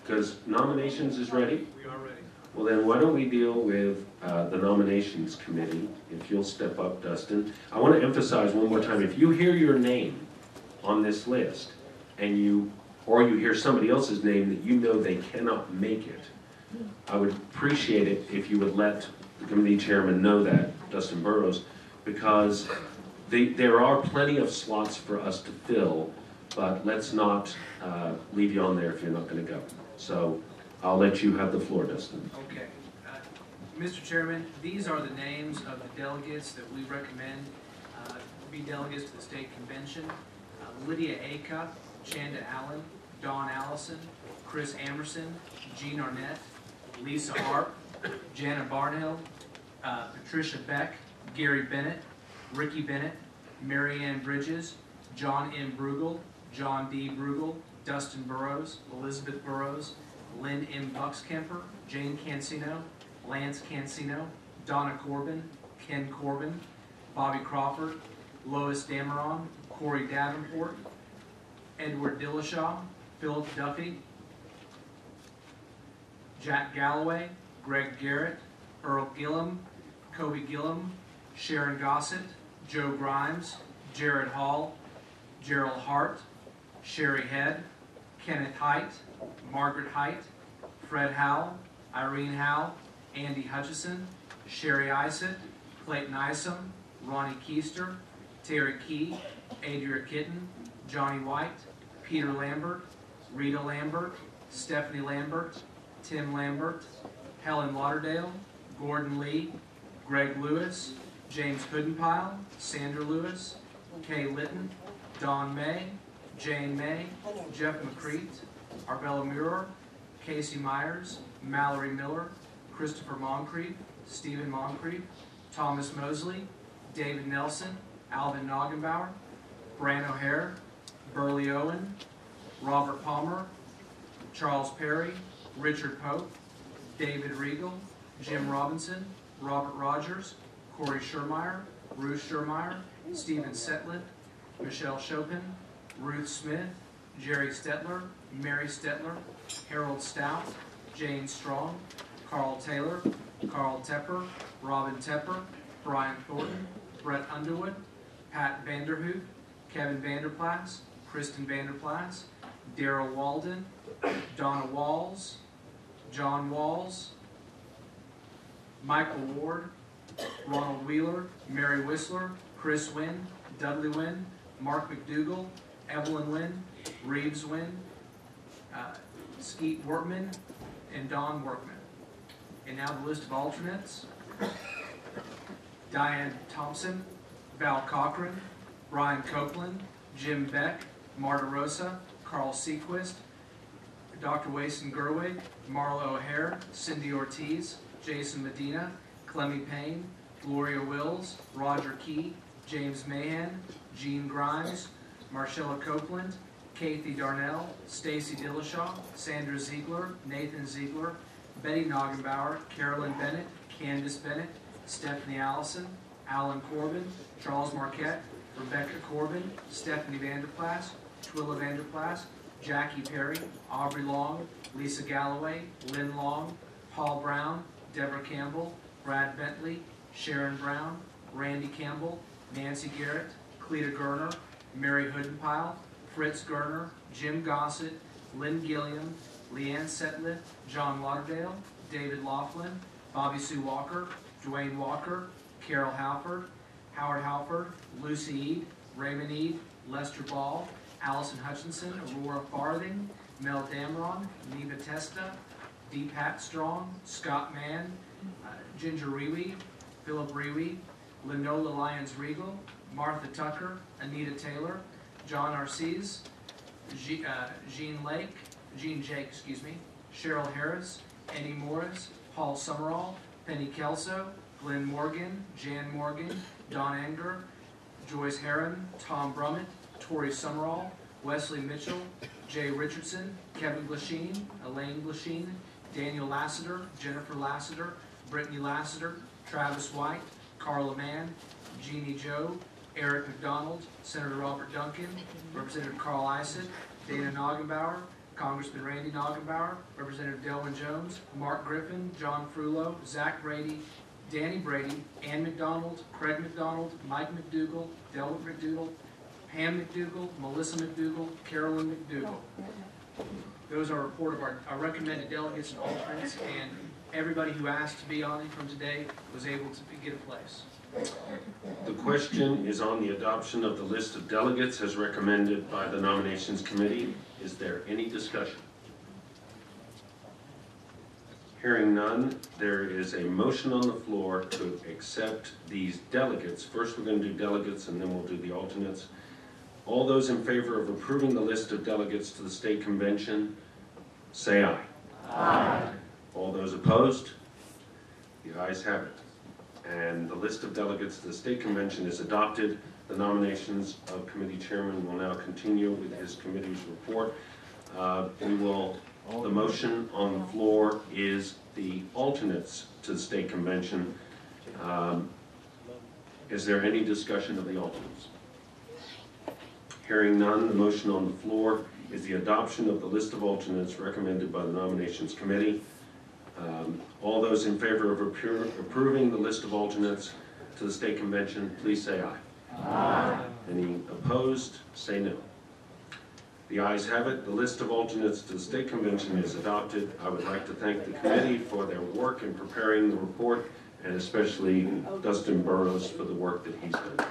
Because nominations is ready? We are ready. Well then, why don't we deal with the nominations committee, if you'll step up, Dustin. I want to emphasize one more time, if you hear your name on this list, and or you hear somebody else's name that you know they cannot make it, I would appreciate it if you would let the committee chairman know that, Dustin Burrows, because there are plenty of slots for us to fill, but let's not leave you on there if you're not going to go. So I'll let you have the floor, Dustin. Okay. Mr. Chairman, these are the names of the delegates that we recommend be delegates to the state convention. Lydia Acuff, Chanda Allen, Dawn Allison, Chris Amerson, Jean Arnett, Lisa Harp, Jana Barnhill, Patricia Beck, Gary Bennett, Ricky Bennett, Mary Ann Bridges, John M. Brugel, John D. Brugel, Dustin Burrows, Elizabeth Burrows, Lynn M. Buckskemper, Jane Cancino, Lance Cancino, Donna Corbin, Ken Corbin, Bobby Crawford, Lois Dameron, Corey Davenport, Edward Dillashaw, Philip Duffy, Jack Galloway, Greg Garrett, Earl Gillum, Kobe Gillum, Sharon Gossett, Joe Grimes, Jared Hall, Gerald Hart, Sherry Head, Kenneth Height, Margaret Height, Fred Howell, Irene Howell, Andy Hutchison, Sherry Isett, Clayton Isom, Ronnie Keister, Terry Key, Adria Kitten, Johnny White, Peter Lambert, Rita Lambert, Stephanie Lambert, Tim Lambert, Helen Lauderdale, Gordon Lee, Greg Lewis, James Hoodenpile, Sandra Lewis, Kay Litton, Don May, Jane May, Jeff McCreet, Arbella Muir, Casey Myers, Mallory Miller, Christopher Moncrief, Stephen Moncrief, Thomas Mosley, David Nelson, Alvin Noggenbauer, Bran O'Hare, Burley Owen, Robert Palmer, Charles Perry, Richard Pope, David Regal, Jim Robinson, Robert Rogers, Corey Schermeyer, Ruth Schermeyer, Stephen Setliff, Michelle Chopin, Ruth Smith, Jerry Stetler, Mary Stetler, Harold Stout, Jane Strong, Carl Taylor, Carl Tepper, Robin Tepper, Brian Thornton, Brett Underwood, Pat Vanderhoof, Kevin Vanderplas, Kristen Vanderplas, Daryl Walden, Donna Walls, John Walls, Michael Ward, Ronald Wheeler, Mary Whistler, Chris Wynn, Dudley Wynn, Mark McDougall, Evelyn Wynn, Reeves Wynn, Skeet Workman, and Don Workman. And now the list of alternates. Diane Thompson, Val Cochran, Brian Copeland, Jim Beck, Marta Rosa, Carl Sequist, Dr. Wason Gerwig, Marla O'Hare, Cindy Ortiz, Jason Medina, Clemmy Payne, Gloria Wills, Roger Key, James Mahan, Jean Grimes, Marcella Copeland, Kathy Darnell, Stacy Dillashaw, Sandra Ziegler, Nathan Ziegler, Betty Noggenbauer, Carolyn Bennett, Candace Bennett, Stephanie Allison, Alan Corbin, Charles Marquette, Rebecca Corbin, Stephanie Vanderplas, Twilla Vanderplas, Jackie Perry, Aubrey Long, Lisa Galloway, Lynn Long, Paul Brown, Deborah Campbell, Brad Bentley, Sharon Brown, Randy Campbell, Nancy Garrett, Cleta Gerner, Mary Hoodenpile, Fritz Gerner, Jim Gossett, Lynn Gilliam, Leanne Setliff, John Lauderdale, David Laughlin, Bobby Sue Walker, Dwayne Walker, Carol Halford, Howard Halford, Lucy Eade, Raymond Eade, Lester Ball, Allison Hutchinson, Aurora Farthing, Mel Damron, Neva Testa, Deep Hat Strong, Scott Mann, Ginger Rewe, Philip Rewe, Lenola Lyons Regal, Martha Tucker, Anita Taylor, John Arcese, Jean Jake, Cheryl Harris, Eddie Morris, Paul Summerall, Penny Kelso, Glenn Morgan, Jan Morgan, Don Anger, Joyce Heron, Tom Brummett, Tori Summerall, Wesley Mitchell, Jay Richardson, Kevin Glasheen, Elaine Glasheen, Daniel Lassiter, Jennifer Lassiter, Brittany Lassiter, Travis White, Carla Mann, Jeannie Joe, Eric McDonald, Senator Robert Duncan, Representative Carl Isett, Dana Noggenbauer, Congressman Randy Noggenbauer, Representative Delwyn Jones, Mark Griffin, John Frullo, Zach Brady, Danny Brady, Ann McDonald, Craig McDonald, Mike McDougall, Delwood McDougall, Pam McDougall, Melissa McDougall, Carolyn McDougall. Those are a report of our recommended delegates and alternates, and everybody who asked to be on it from today was able to get a place. The question is on the adoption of the list of delegates as recommended by the Nominations Committee. Is there any discussion? Hearing none, there is a motion on the floor to accept these delegates. First we're going to do delegates and then we'll do the alternates. All those in favor of approving the list of delegates to the state convention, say aye. Aye. All those opposed? The ayes have it. And the list of delegates to the state convention is adopted. The nominations of committee chairman will now continue with his committee's report. The motion on the floor is the alternates to the state convention. Is there any discussion of the alternates? Hearing none, the motion on the floor is the adoption of the list of alternates recommended by the nominations committee. All those in favor of approving the list of alternates to the state convention, please say aye. Aye. Any opposed, say no. The ayes have it. The list of alternates to the state convention is adopted. I would like to thank the committee for their work in preparing the report, and especially Dustin Burrows for the work that he's done.